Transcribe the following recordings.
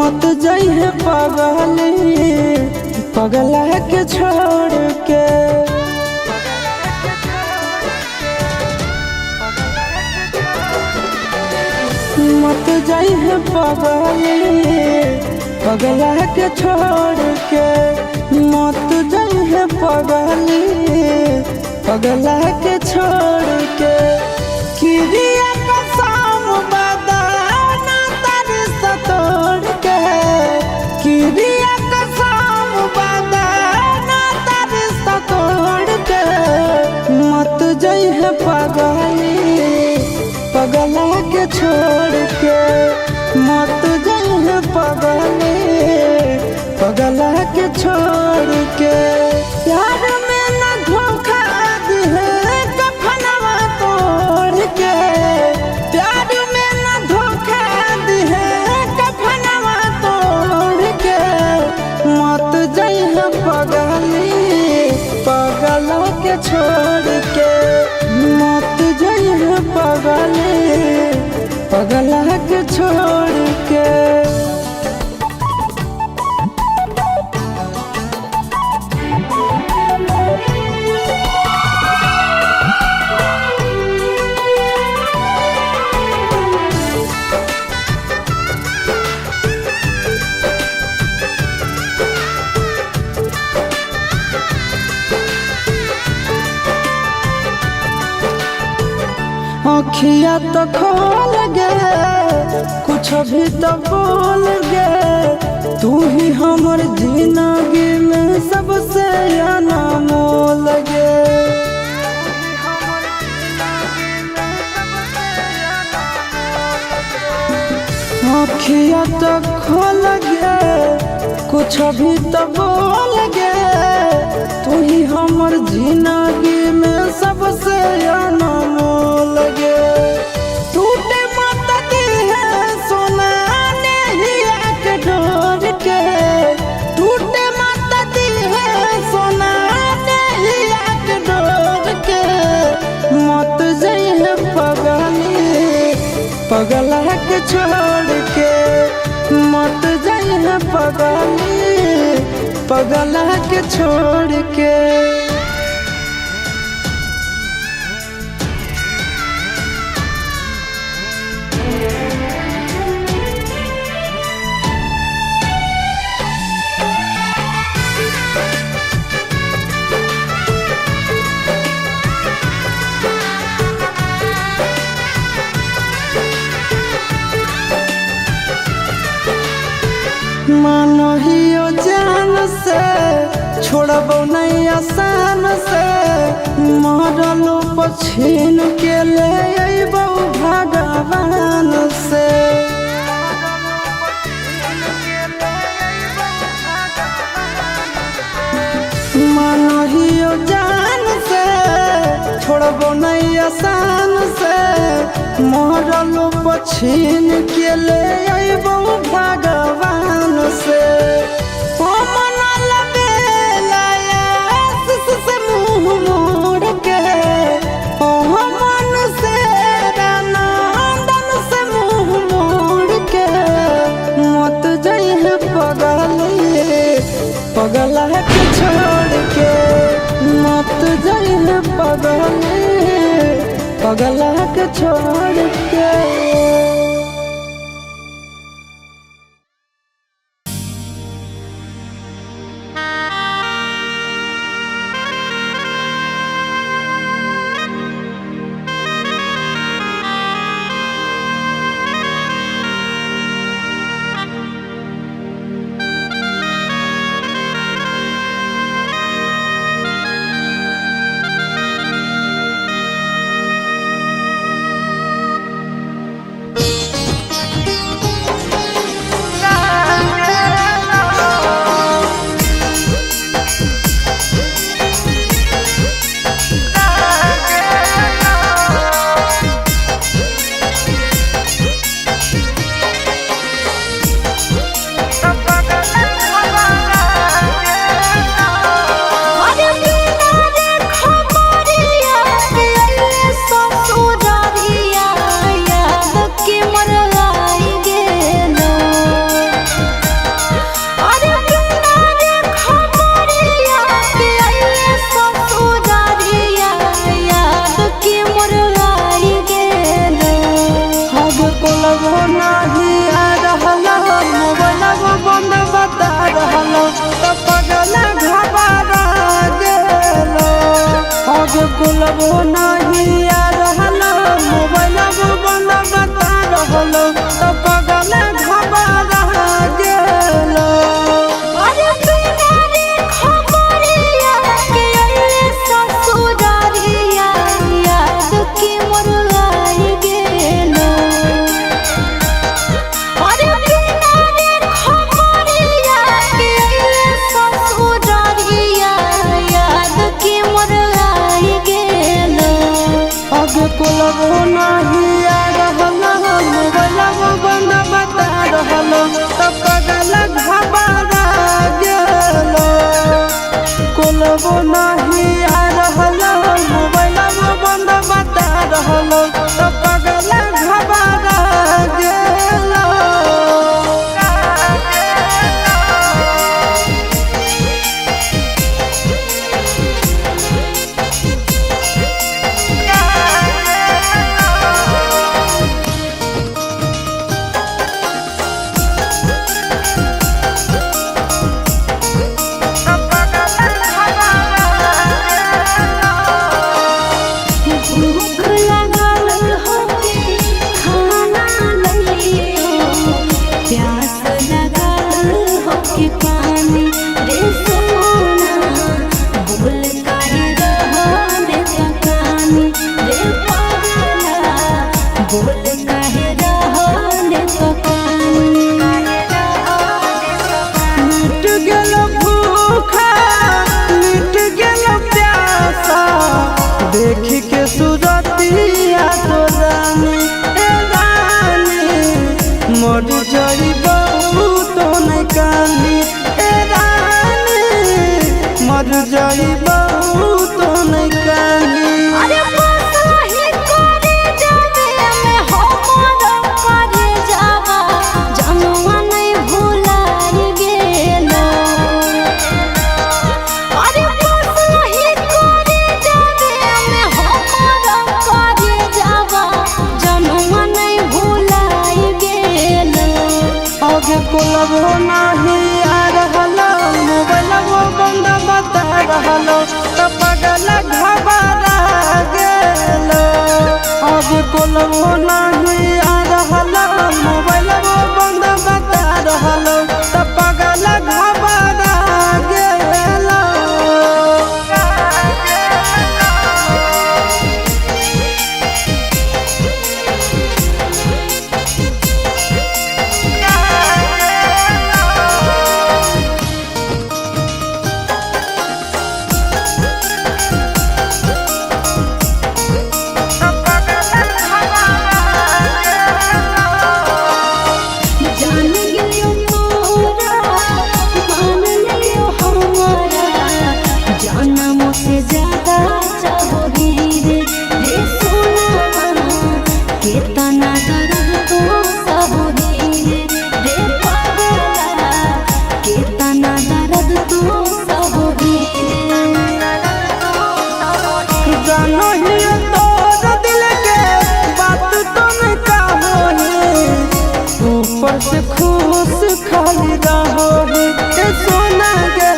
मत जाइए पगली पगला के छोड़ के। मत जाइए पगली पगला के छोड़ के। मत जाइए पगली पगला के छोड़ के। किरिया कसम बदाना तारी सतोड़ के। किरिया कसम बदाना तारी सतोड़ के। मत जाइए पगली पगला के छोड़ के। मत जाइए पगली पगला के छोड़ के। प्यार में न धोखा दिए कफनवा तोड़ के। प्यार में न धोखा दिए कफनवा तोड़ के। मत जाइए पगली पगला के छोड़ के। मत जाइए पगली पगला के छोड़ के। अखिया तो खोल गे कुछ भी तो बोल गे। तू ही हमर जिंदगी में सबसे अनमोल गे। अखिया तो खोल गे कुछ भी तो बोल गे। तू ही हमर जिंदगी में सबसे अनमोल गे। टूटे मत दिए सोना नैया के डोर के। टूटे मत दिए सोना नैया के डोर के। मत जाइए पगली पगला के छोड़ के। मत जाइए पगली पगला के छोड़ के। मानो हियो जान से छोड़बो नहीं आसान से। मरलो पछीन के ले अइबो भगवान से। मानो हियो जान से छोड़बो नहीं आसान से। मरलो पछीन के ले अइबो भगवान से। से मुँह मोड़ के मन से नंदन से मुँह मोड़ के। मत जाइए पगली पगला के छोड़ के। मत जाइए पगली पगला के छोड़ के। खोलबो नहीं आ रहलो मोबाइल बंद बता रहलो तो पगल घबरा गेलो। अरे बिना रे खबरिया के अइले ससुरारिया याद के मोर आई गेलो। अरे बिना रे खबरिया के अइले ससुरारिया याद के मोर आई गेलो। अब खोलबो नहीं आ रहलो मोबाइल बंद बता रहलो तो पगल घबरा गेलो। खोलबो नहीं आ रहलो मोबाइल बंद बता रहलो तो पगल घबरा गेलो। भूख लगल होके खाना लइयो, प्यास लगल होके पानी रे सोना। बोल काहे रहले कहानी रे पगला, बोल काहे रहले कहानी। मिट गेल भूखा मिट गेल प्यासा देख के सूरतिया तो रानी ए रानी मर जाइबो तो नहीं कानी ए रानी मर जाइबो तो नहीं कानी। अरे बसही करे जावे में हमर करे जावा जनुआ नहीं भुलाई गेलो। अरे बसही करे जावे में हमर करे जावा जनुआ नहीं भुलाई गेलो। आगे खोलबो नहीं आ रहलो मोबाइल बंद बता रहलो तो पगल घबरा गेलो। आगे खोलबो नहीं आ रहलो मोबाइल बंद बता रहलो तो पगल घबरा गेलो। जान गेलियो तोरा मान लियो हमारा, जनम से ज्यादा चाहोगी रे सोना। कितना दर्द तो सहोगी रे पगला, कितना दर्द तो सहोगी। जानो ही तोर दिल के बात तुम कहो ही ऊपर से खुश खाली रहो ही ए सोना गे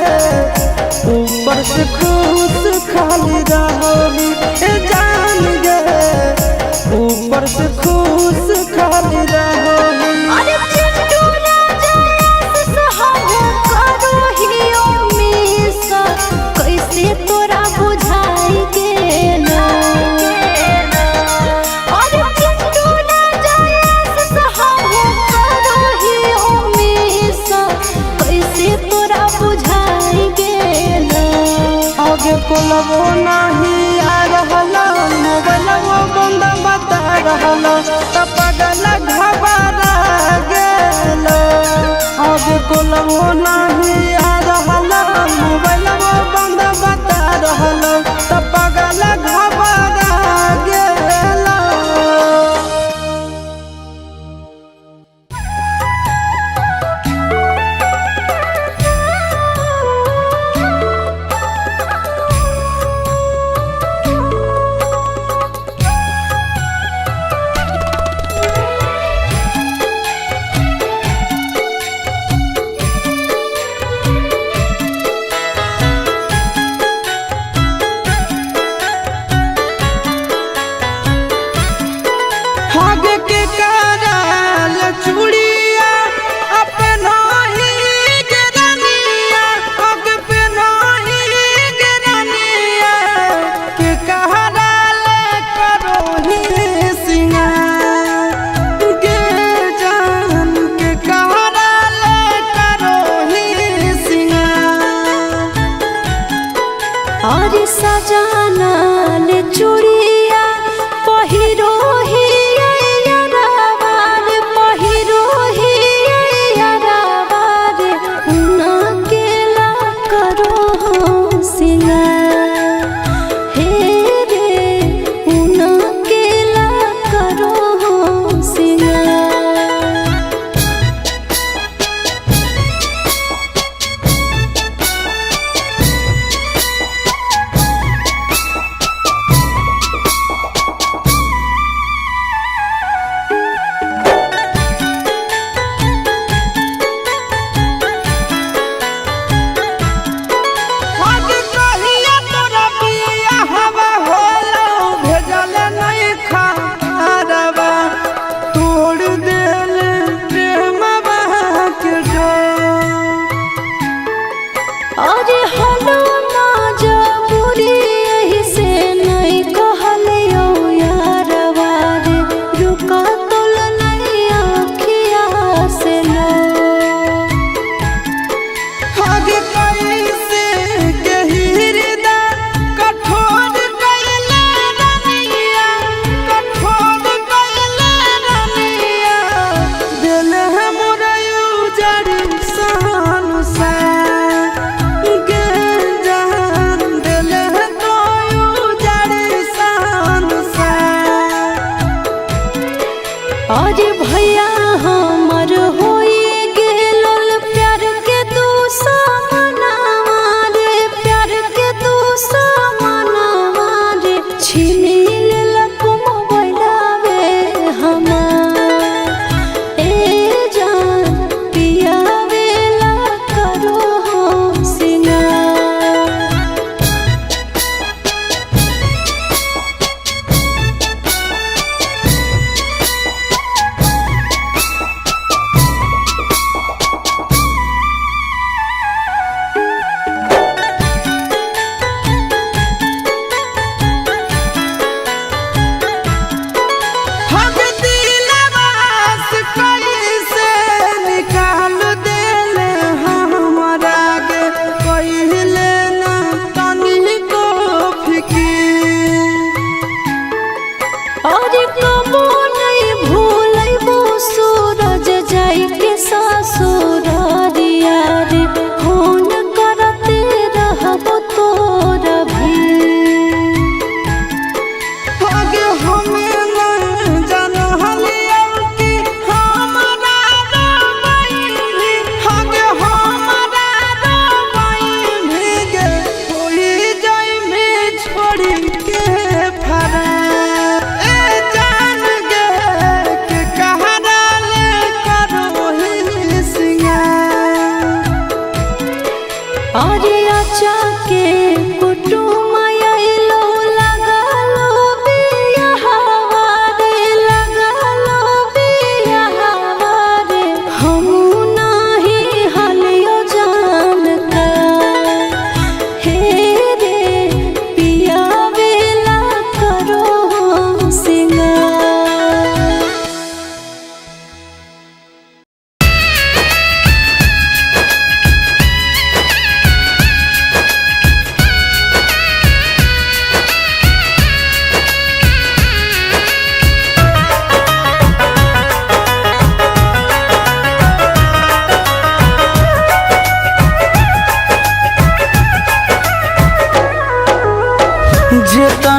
ऊपर से खुश खाली रहो ही ए जान गे ऊपर से खुश खाली रहो ही। अरे चिंटू राजा सहब करो हियो मिस, कैसे तोरा बुझाई गेलो। अरे चिंटू राजा सहब करो हियो मिस, कैसे तोरा बुझाई गेलो। आगे खोलबो नहीं आ रहलो मोबाइल बंद बता रहलो तो पगल घबरा गेलो। आगे खोलबो नहीं आ रहलो मोबाइल बंद बता रहलो तो पगल घबरा गेलो।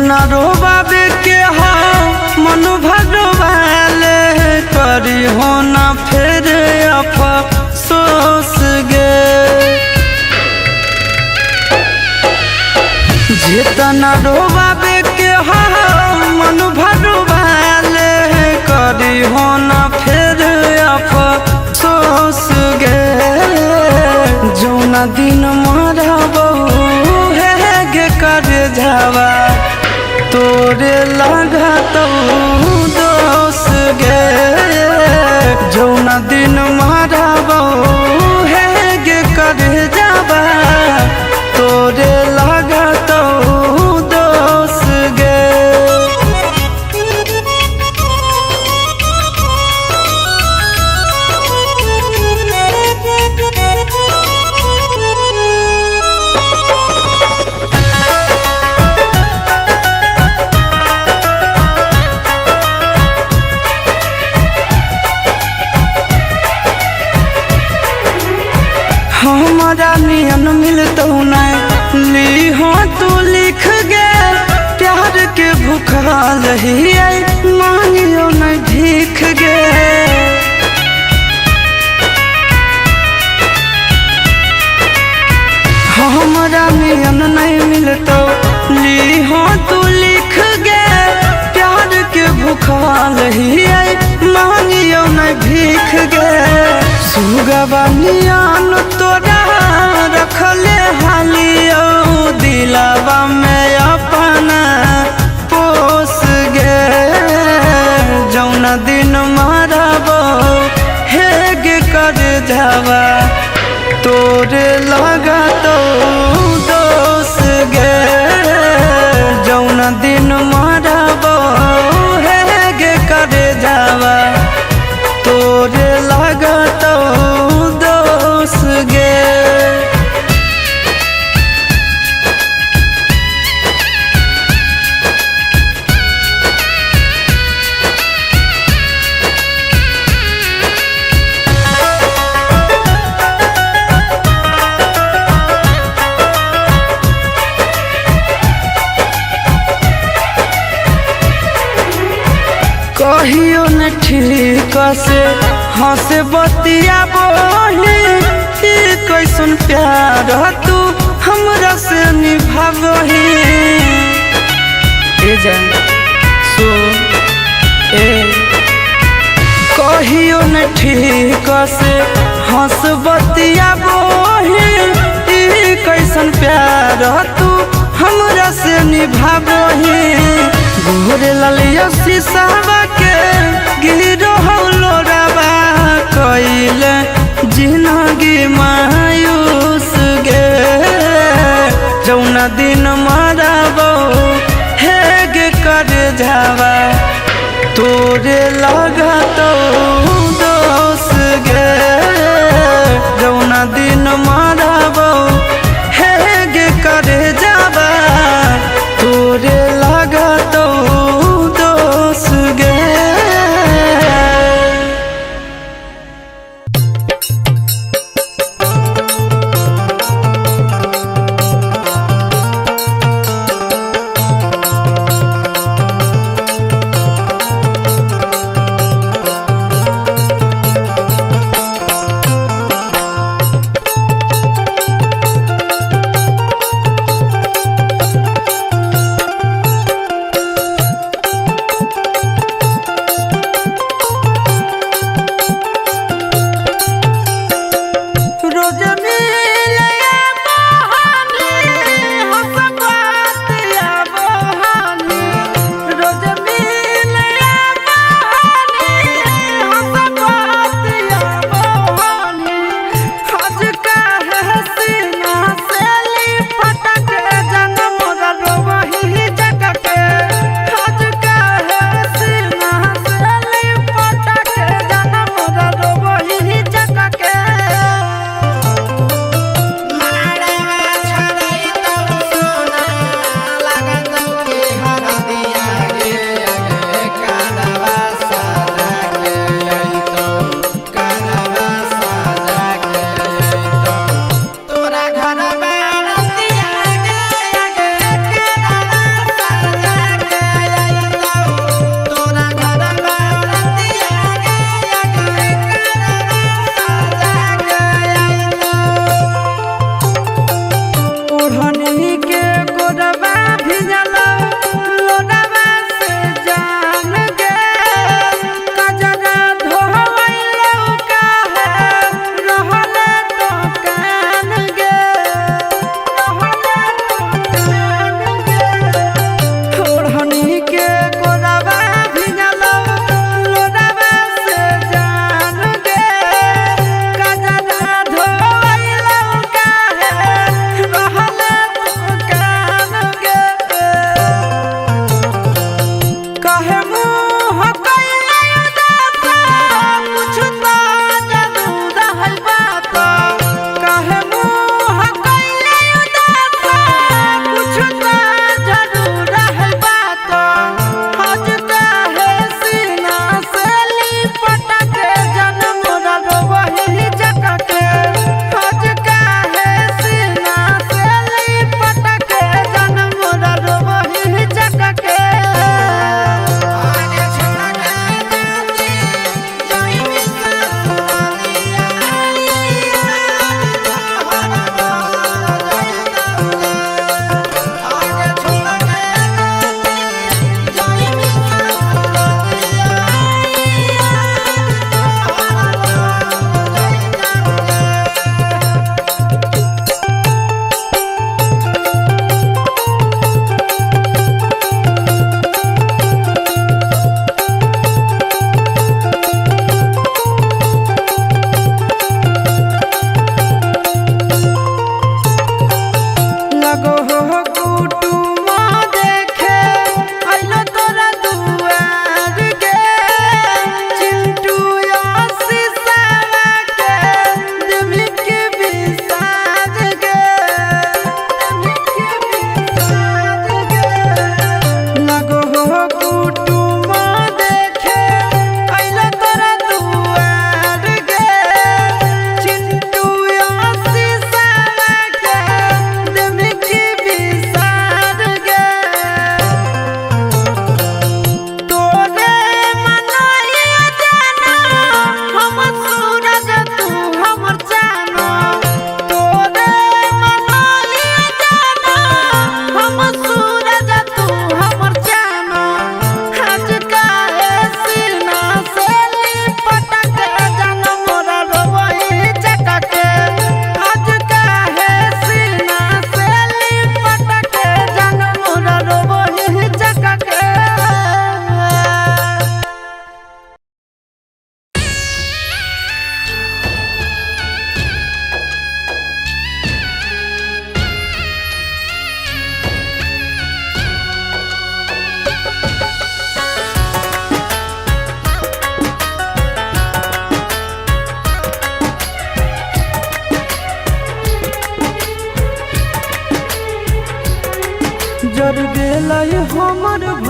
जितना रोबाबे के हो मन भरवाले करी हो ना फिर अफसोस गे। जितना रोबाबे के हो मन भरवाले करी हो ना फिर अफसोस गे। जौना दिन मरबो है गे कर जावा तोरे लगा तो दोस गे। जौना दिन मरबो है गे कर जावा तोरे लगा तो दोस गे। हमारा नियन मिलतो नहीं ली हो तू लिख गे। प्यार के भूखा रही मांगियो नहीं भीख गे। हमारा नियन नहीं मिलतो ली हो तू लिख गे। प्यार के भूखा रही मांगियो नहीं भीख गे। सुगवा नियन तोरा रखले हालियो दिलावा में अपना पोस गे। जौना दिन मरबो हे गे कर जावा तोरे लगा तो दोस गे। जौना दिन मरबो हे गे कर जावा तोरे लगा तो दोस गे। कहियो न ठीक से हंस बतिया बोली कैसन प्यार तू हमरा से निभावही। ए जान सो ए कहियो न ठीक से हंस बतिया बोली कैसन प्यार तू हमरा से निभावही। गोरे ललिया शीशावा के गिरो हौलोरावा कइले जिंदगी मायूस गे। जौना दिन मरबो हे गे कर जावा तोरे लगा तो दोस गे। जौना दिन मरबो हे गे कर जावा तोरे लगा तो दोस गे।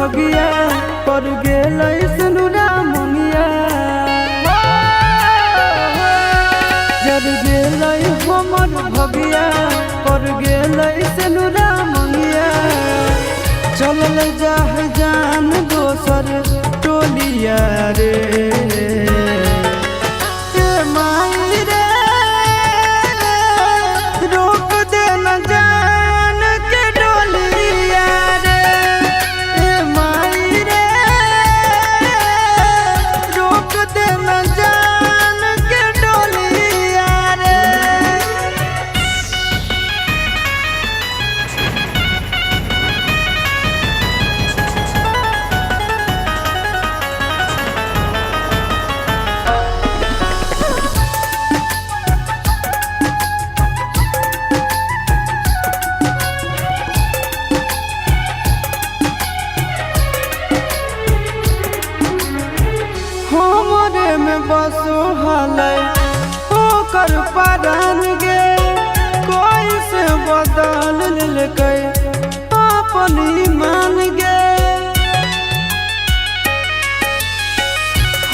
भगिया पर गेल सनुरा मंगिया जर गेल हमर भगिया पर गेल सनुरा मंगिया चलल जाह जान दोसर टोलिया रे माई रे रोक दे न जान के डोलिया रे माई रे रोक दे न जान के डोलिया रे हमरे में बसो हलै ओकर परान गे कोई से बदल लेलकै अपन ईमान गे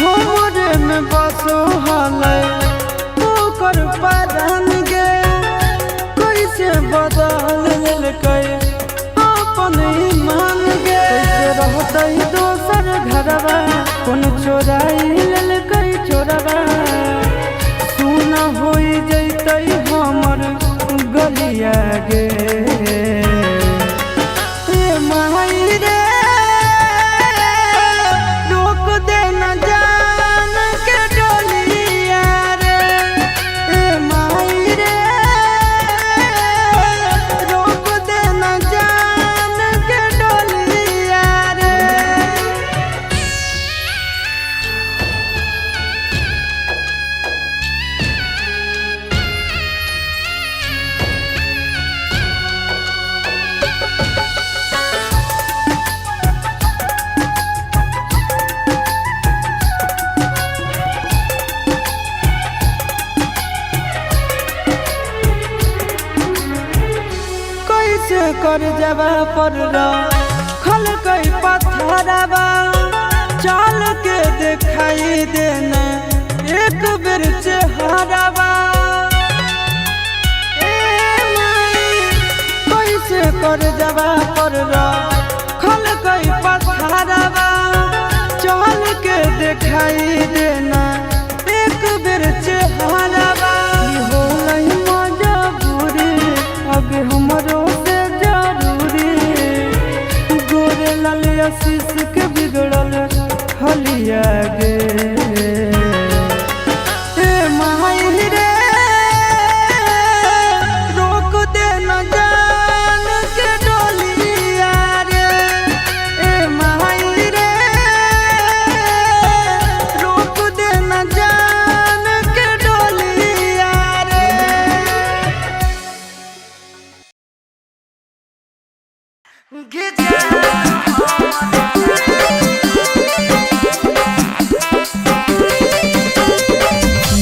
हमरे में बसो हलै ओकर परान गे कोई से बदल लेलकै अपन ईमान गे कैसे रहतै दोसर घरवा कौन चोराई लेलकै चोरवा सुना होई जैतै हमर गलिया गे माई रे रोक दे न जान के डोलिया रे माई रे रोक दे न जान के डोलिया रे कैसे कर जबा पर खल कई पत्थरवा चल के दिखाई देना एक बेर चेहरवा कैसे कर जबा पर खल कई पत्थरवा चल के दिखाई देना एक बेर चेहरवा होलै मजबूरी अब हमरो से जरूरी गोरे लाल आशीष के बिगड़ल हलिया गे माई रे रोक दे न जान के डोलिया रे माई रे रोक दे न जान के डोलिया रे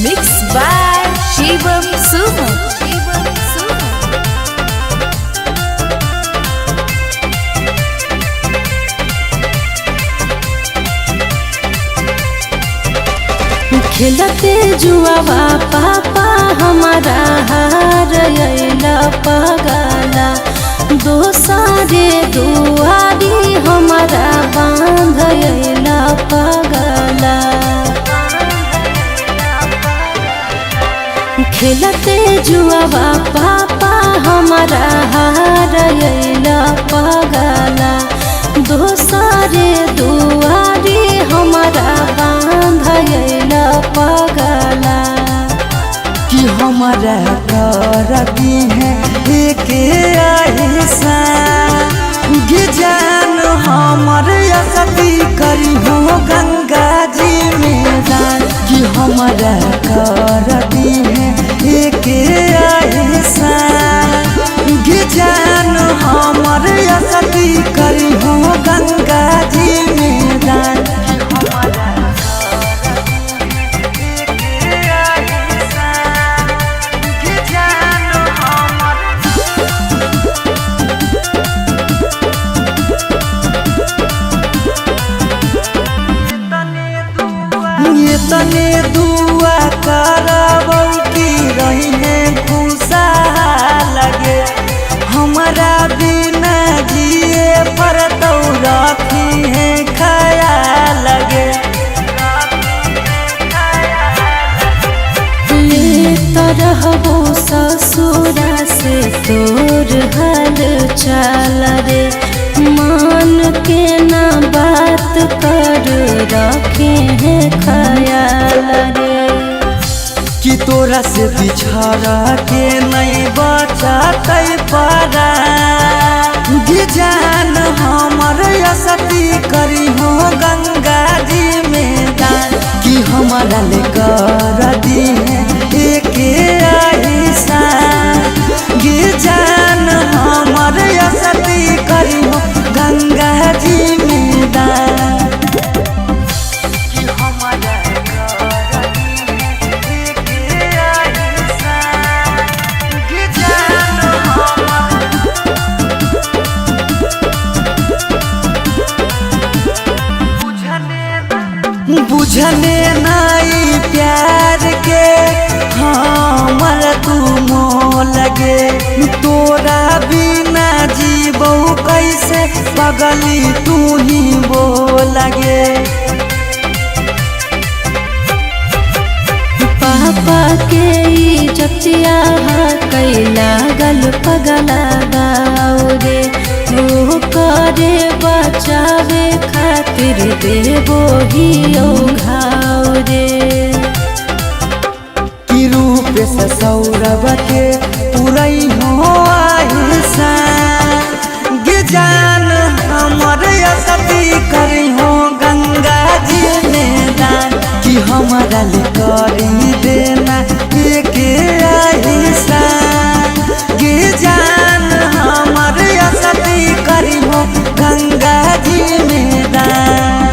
मिक्स बाय शिवम सुमन खेलते जुआवा पापा हमारा हार अइला पगला दोसारे दुआरी हमारा बांध अइला पगला खेलते जुआवा पापा हमारा हार अइला पगला दोसारे दुआरी हमारा बांध अइला पगला कि हमारा करती है एक ऐसा गे जान हमर असती करी हो गंगा जी में दान कि हमारा करती है एक ऐसा गे जान हमर असती करी हो गंगा जी में दान तने दुआ करबौ कि रहिने खुशहाल लगे हमारा बिना जिए पर तो रखी है ख्याल लगे ले तो रहबो ससुरा से तोर हाल चाल रे मान के ना बात कर रखे हैं ख्याल रे कि तोरा से बिछड़ा के नहीं बचा पारा गे जान हमर असती करी हो गंगा जी में दान कि हमारा लेकर दी एक ऐसा गे जान हमर असती करी हो गंगा जी में दान कि हमारा बुझने नाई प्यार के हमर तू मोह लगे तोरा बिना जीबो कैसे पगली तू ही वो लगे पापा के इज्जतिया कैला गल पगला गाओ रे वो करे बचावे खातिर देवो ही घाव रे कि रूप से सौरभ के पुरई हो आहिसा गे जान हमर असती करी हो गंगा जी में दान कि हमारा ले करी देना एक आहिसा गे जान हमर असती करी हो गंगा जी में दान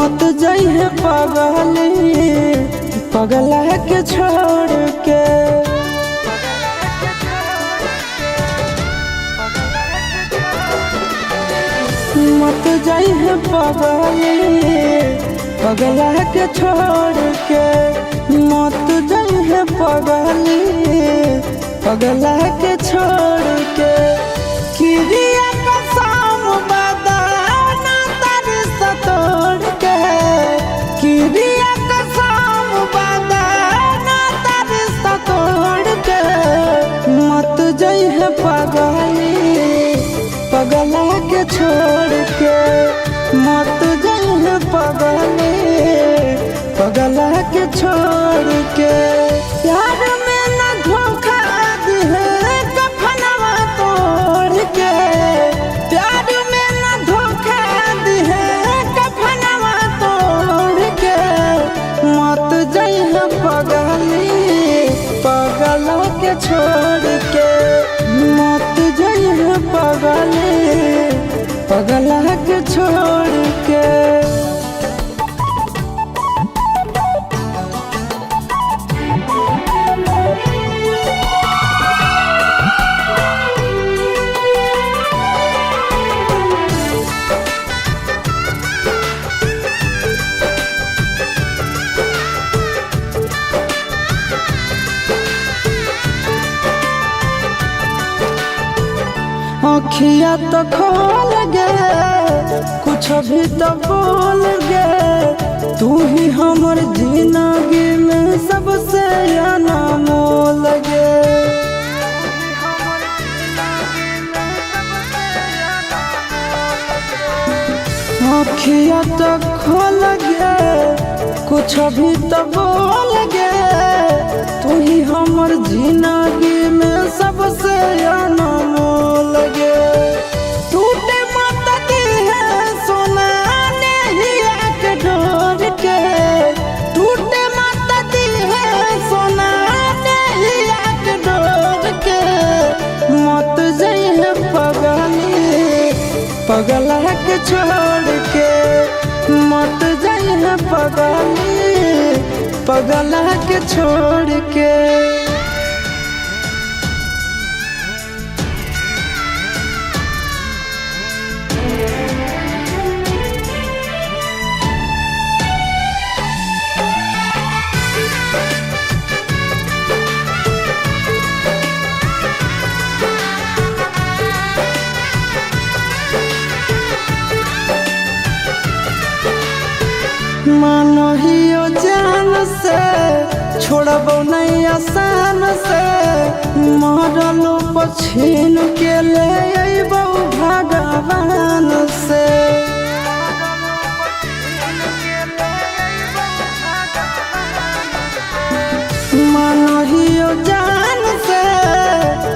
मत जइहे पगली पगला के छोड़ के। मत जइहे पगली पगला के छोड़ के। मत जइहे पगली पगला के छोड़ के। किरिया कसम बदाना तारी सतोड़ के। किरिया कसम बदाना तारी सतोड़ के। मत जइहे पगली पगला के छोड़ के। मत जइहे पगली पगला के छोड़ के। प्यार में न धोखा दिहे कफनवा तोड़ के। प्यार में न धोखा दिहे कफनवा तोड़ के। मत जइहे पगली पगला के छोड़ के। मत जइहे पगली पगला के छोड़ के। अखिया तो खोल गे कुछ भी तो बोल गे। तू ही हमर जिंदगी में सबसे अनमोल गे। अखिया तो खोल गे कुछ भी तो बोल गे। तू ही हमर जिंदगी में सबसे अनमोल गे। टूटे मत दिहे सोना नेहिया के डोर के। टूटे मत दिहे सोना नेहिया के डोर के। मत जइहे पगली पगला के छोड़ के। मत जइहे पगली पगला के छोड़ के। मानो हियो जान से छोड़बो नहीं आसान से। मरलो पछीन के ले अइबो भगवान से। मानो हियो जान से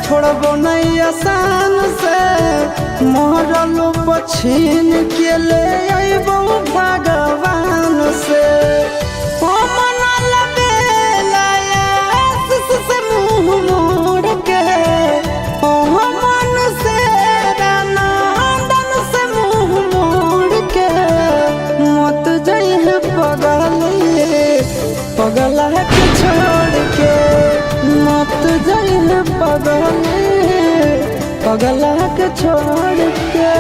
छोड़बो नहीं आसान से। मरलो पछीन के ले अइबो भगवान से। मनल बेलाया से मुँह मोड़ के। मन से नंदन से मुँह मोड़ के। मत जइहे पगली पगला के छोड़ के। मत जइहे पगली पगला के छोड़ के।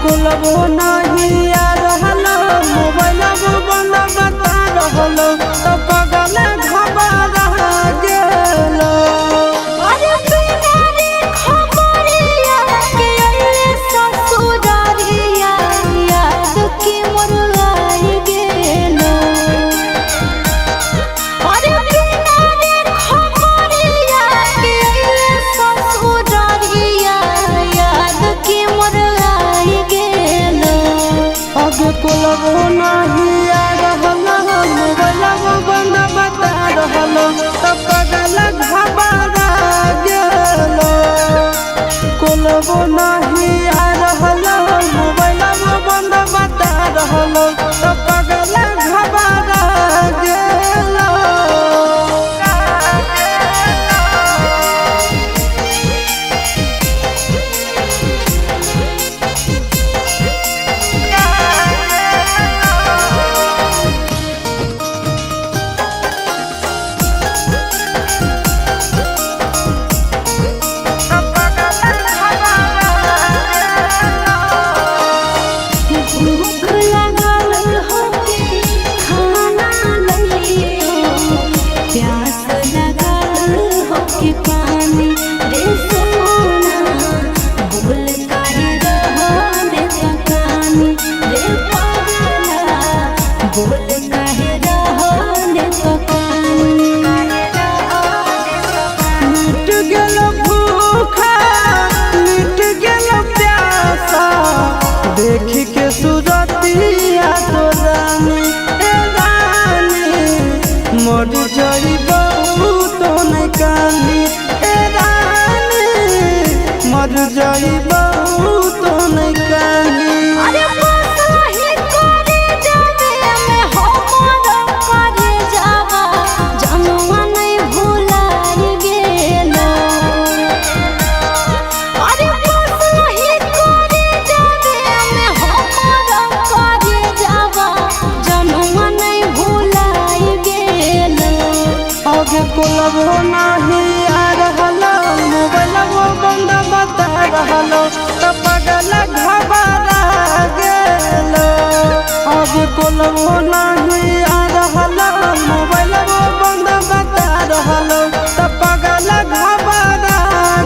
कोलबो नहीं आ रहलो मोबाइल बंद बता रहलो तो पगल घबरा गेलो। अरे बिना रे खबरिया के अइले ससुरारिया याद की मोर आई गेलो। अरे बिना रे खबरिया के अइले ससुरारिया याद की मोर आई गेलो। आगे कोलबो नहीं आ रहलो मोबाइल बंद बता रहलो तो पगल घबरा गेलो। कोलबो नहीं आ रहलो मोबाइल बंद बता रहलो तो पगल घबरा गेलो। भूख लगल होके खाना लइयो, प्यास लगल होके पानी रे सोना। बोल काहे रहले तकानी रे पागला, बोल काहे रहले तकानी। मिट गेलो भूखा मिट गेलो प्यासा देख के सूरतिया तो रानी ए रानी मर जाइबो तो नहीं कानी ए रानी मर जाइबो तो नहीं कानी। अरे बसाही करे जावे में हमर करे जावा जनुआ नहीं भुलाई गेलो। अरे बसाही करे जावे में हमर करे जावा जनुआ नहीं भुलाई गेलो। आगे कोलबो नहीं आ रहलो मोबाइल बंद बता रहलो तो पगल घबरा गेलो। आगे कोलबो नहीं आ रहलो मोबाइल बंद बता रहलो तो पगल घबरा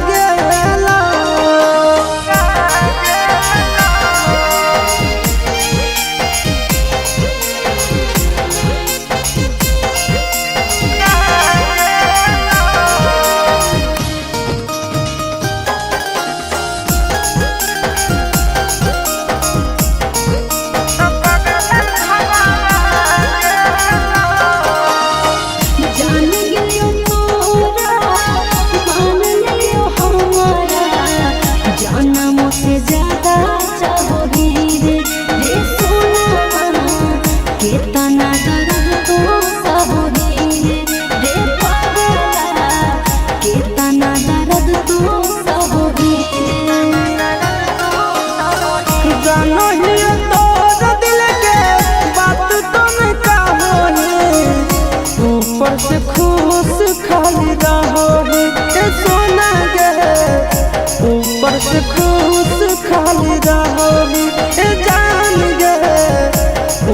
गेलो। जान गेलियो तोरा मान लियो हमारा, जनम से ज्यादा चाहोगी रे सोना। केतना दर्द तो सहोगी रे पागला, केतना दर्द तो सहोगी। जानो ही तोर दिल के बात तुम कहोगी ऊपर से खुश खाली रहोगी ए सोना गे ऊपर से खुश खाली रहोगी ए जान गे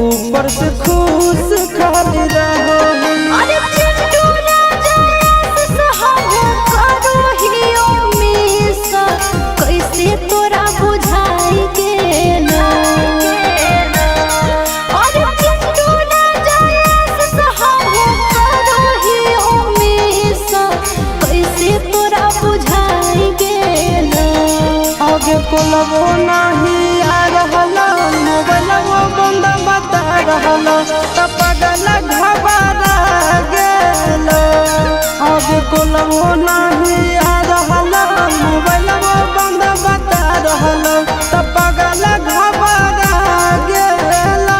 ऊपर से खुश खाली रहोगी। अरे चिंटू राजा सहाहो करो हियो मिसा कैसे तोरा बुझाई गेलो। अरे चिंटू राजा सहाहो करो हियो मिसा कैसे तोरा बुझाई गेलो। आगे कोलबो नहीं आ रहलो मोबाइल बंद बता रहलो तो पगल घबरा गेलो। आगे कोलबो नहीं आ रहलो मोबाइल बंद बता रहलो तो पगल घबरा गेलो।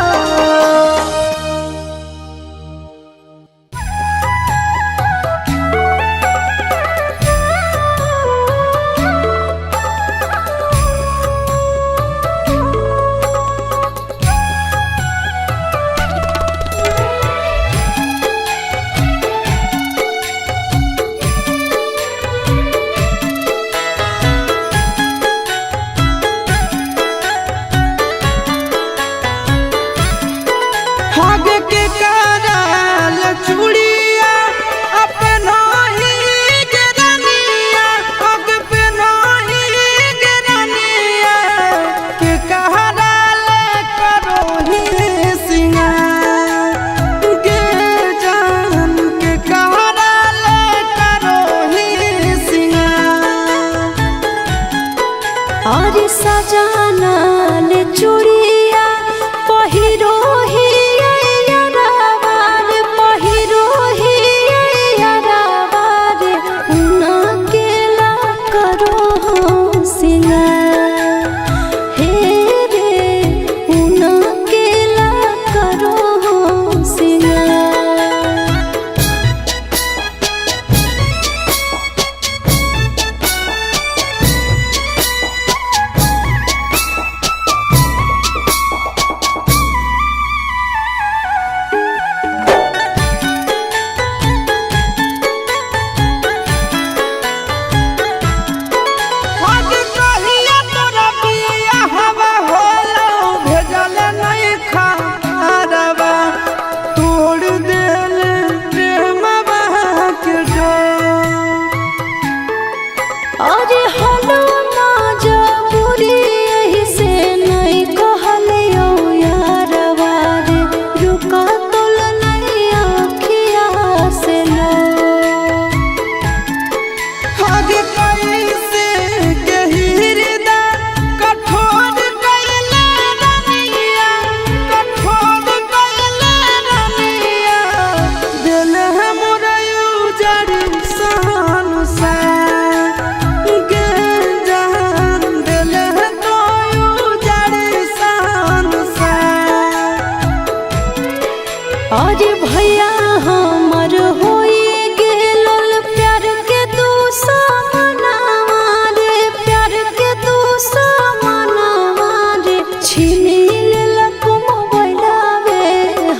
और भैया हमर होई गेल प्यार के दुश्मनवा रे, प्यार के दुश्मनवा रे, छीन लेलक मोबाइलवे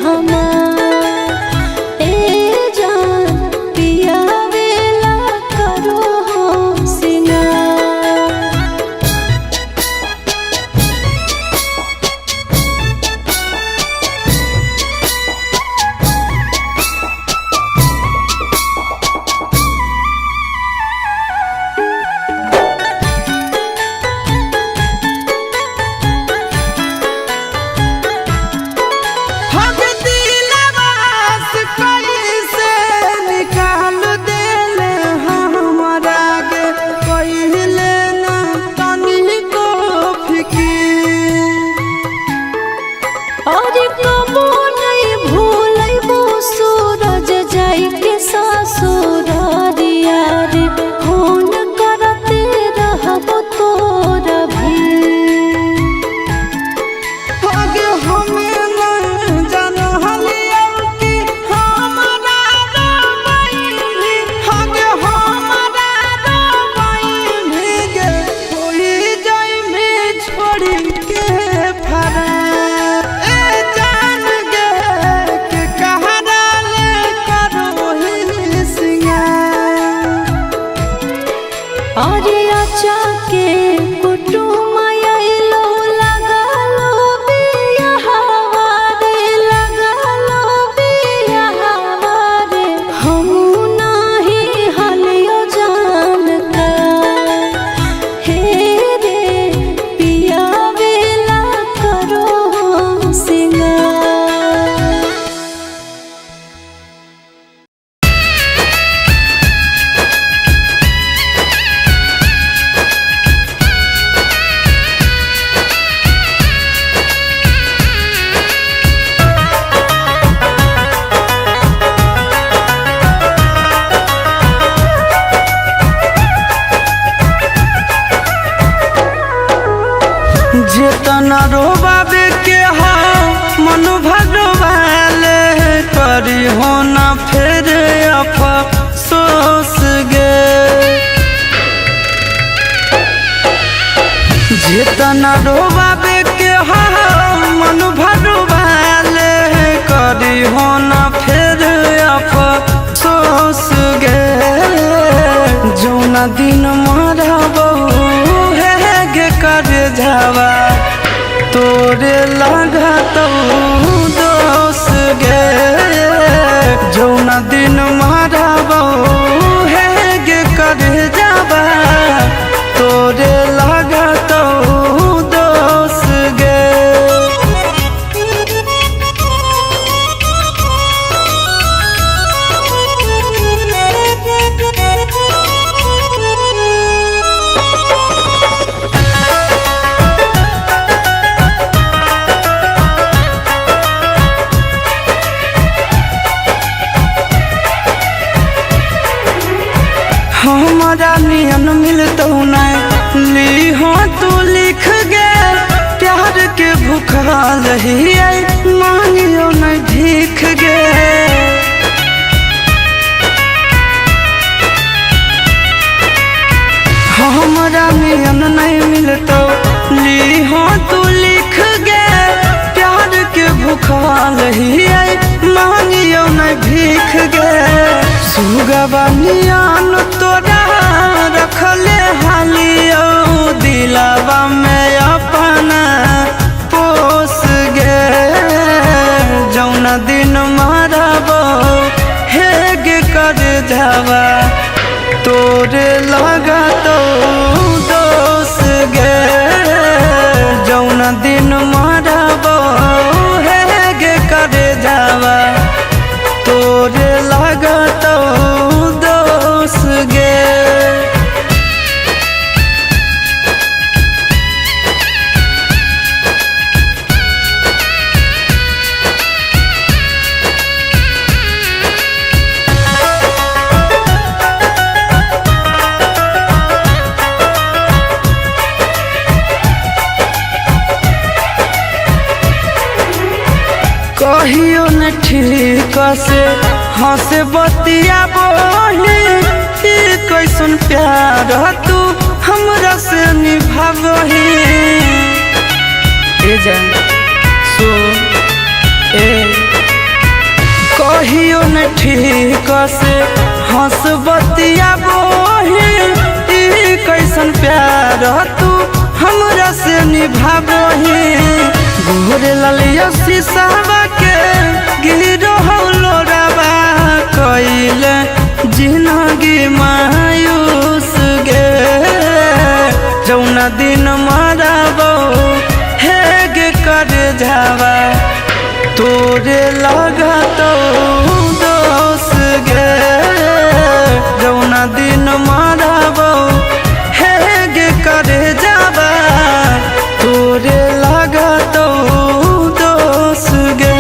हमार। ए जान पियावेला करो हम सिंगार। और कबो नहीं भूलैबो सूरज जाई के ससुरारिया रे, फोन करते रहबो तोरा भी। आगे हमें नहीं जानलिया कि हमारा रोबाई, आगे हमारा रोबाई भीगे होई जाई में छोड़ी के फरा। अरे अच्छा के कुटुम आइलो लगलो बियाहवा रे, लगलो बियाहवा रे, हमू नाही हलियो जानता। हे रे पियावेला करो हम सिंगार। जेतना रोबाबे के हो मन भगवाले, करी हो ना फिर अफसोस गे। जेतना रोबाबे के हो मन भगवाले, करी हो ना फिर अफसोस गे। जौना दिन मरबो हे गे कर जावा, तोरे लागत दोष गे। जौना दिन मरबो हे गे कर जावा, तोरे लागत दोष गे। हमारा नियन मिलतो नहीं ली हो तू लिख गे। प्यार के भूखाल ही मांगियो नहीं भीख गे। हमारा नियन नहीं मिलतो ली हो तू लिख गे। प्यार के भूखाल ही मांगियो नहीं भीख गे। सुगवा नियन तोरा रखले हालियो, दिलावा में अपना पोस गे। जौना दिन मरबो हे गे कर जावा, तोरे लागत दोष गे। जौना दिन मरबो हे गे कर जावा, तोरे लागत दोष गे। कहियो न ठीक से हंसे बतिया बोही कैसन प्यार तू हमरा से निभावही ए जान सो ए कहियो न ठीक से हंस बतिया बोही कैसन प्यार तू हमरा से निभावही गोरे ललिया शीशावा के गिरो लोरावा कइले जिंदगी मायूस गे जौना दिन मराबो हे गे कर जावा तोरे लगा तो दोस गे जौना दिन मराबो हे गे कर जावा तोरे लगा तो दोस गे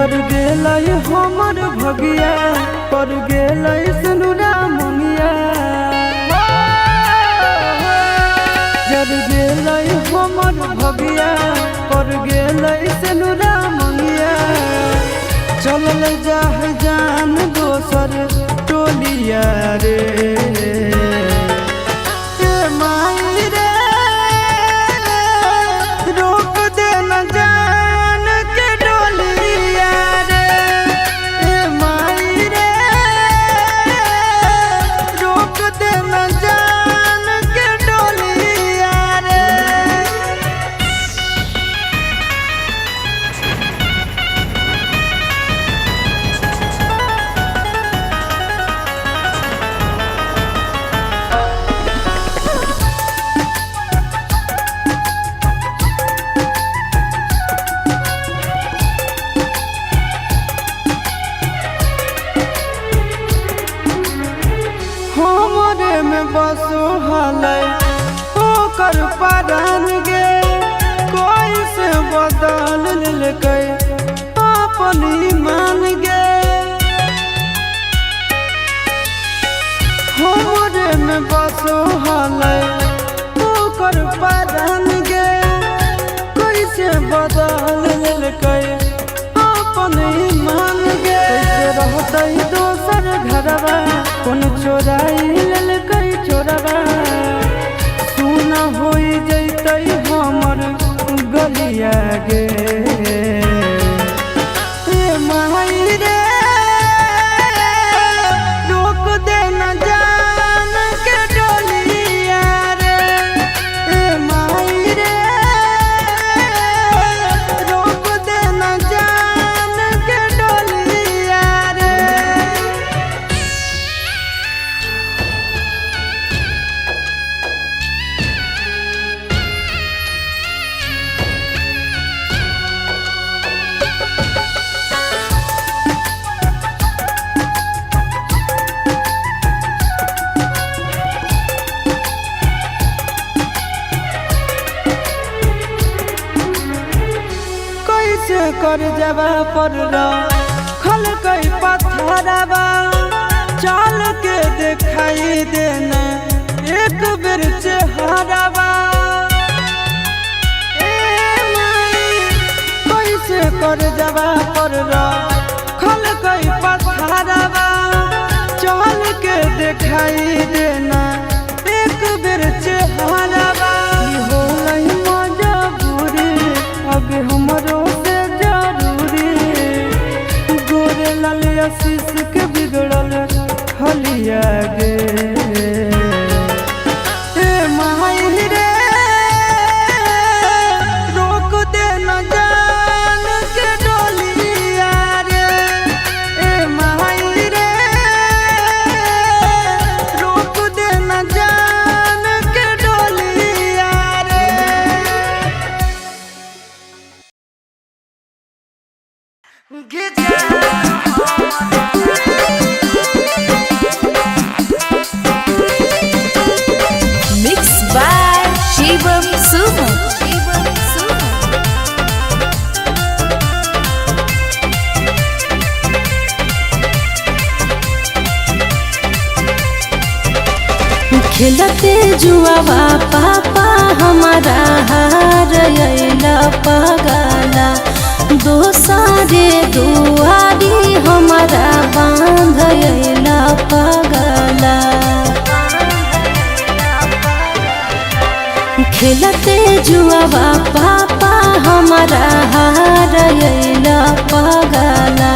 तर गेल हमर भगिया पर गेल सुनुरा मुनिया जर गेल हमर भगिया पर गेल सुनुरा मुनिया चलल जाह जान दोसर टोलिया रे बसो हलै ओकर परान गे कोई से बदल लेकै अपन ईमान गे हमरे में बसो हलै ओकर परान गे कोई से बदल लेकै अपन ईमान गे कैसे रहतै दोसर घरवा कौन चोराई लेलकै चोरवा सुना हो जैतै हमर गलिया गे माई रे रोक दे न जान के डोलिया रे माई रे रोक दे न जान के डोलिया रे कर जवा पर खल कई पत्थरवा चल के दिखाई देना एक बेर चेहरवा कैसे कर जवा पर खल कई पत्थरवा चल के दिखाई देना एक बेर चेहरवा हो मजबूरी अब हमरो आशीष के बिगड़ल हलिया गे माई रे रोक दे न जान के डोलिया रे माई रे रोक दे न जान के डोलिया रे शिवम सुमन खेलते जुआवा पापा हमारा हार अइला पगला दोसारे दुआरी हमारा बांध अइला पगला खेलते जुआवा पापा हमारा हार अइला पगला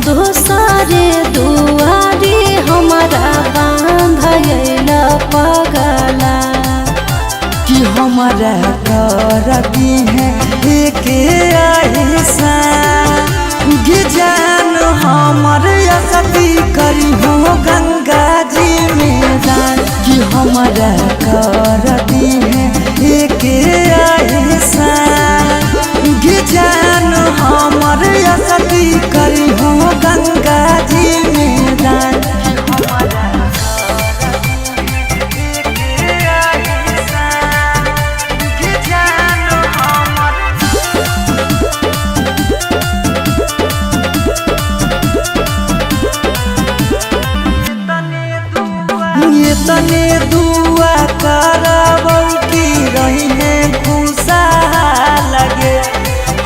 दोसारे दुआरी हमारा बांध अइला पगला कि हमारा करती है एक ऐसा जान हमर असती करी हो गंगा जी में जान कि हमारा करती है एक ऐसा जान हमर असती करी हो गंगा जी में जान तने दुआ करबौ कि रहिने खुशहाल लगे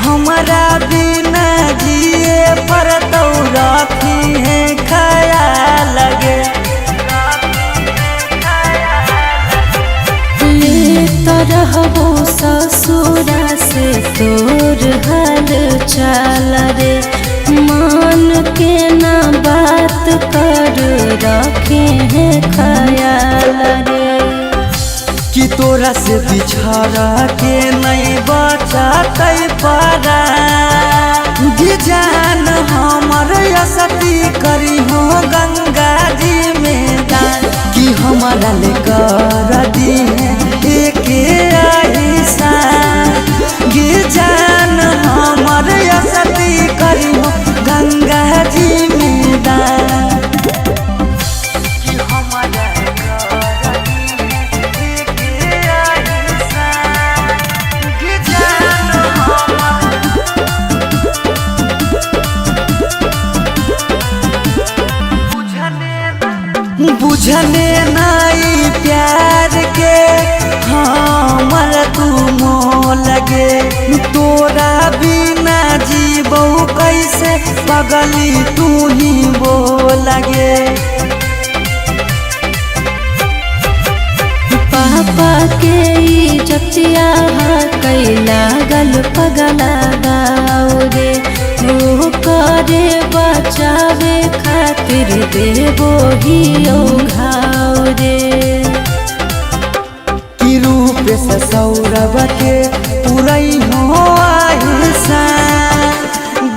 हमारा बिना जिए पर तो रखी है ख्याल लगे रहबो ससुरा से तोर हाल चाल रे मान के ना बात कर रखे हैं ख्याल रे कि तोरा से बिछड़ा के नहीं बचाते पारा जान हमर असती करी हो गंगा जी में दान कि हमारा लेकर दी एक ऐसा गे जान हमर असती करी हो गंगा जी में दान कि हमारा बुझने नाई प्यार के हमर तू मोह लगे तोरा बिना जीबो कैसे पगली तू ही वो लगे पापा के इज्जतिया कैला गल पगला गाओ रे वो करे बचावे खातिर देवो ही घाव रे कि रूप से सौरभ के पुरई हो आहिसा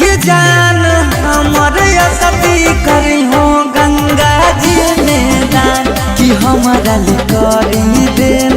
गे जान हमर असती करी हो गंगा जी में दान कि हमारा ले करी देन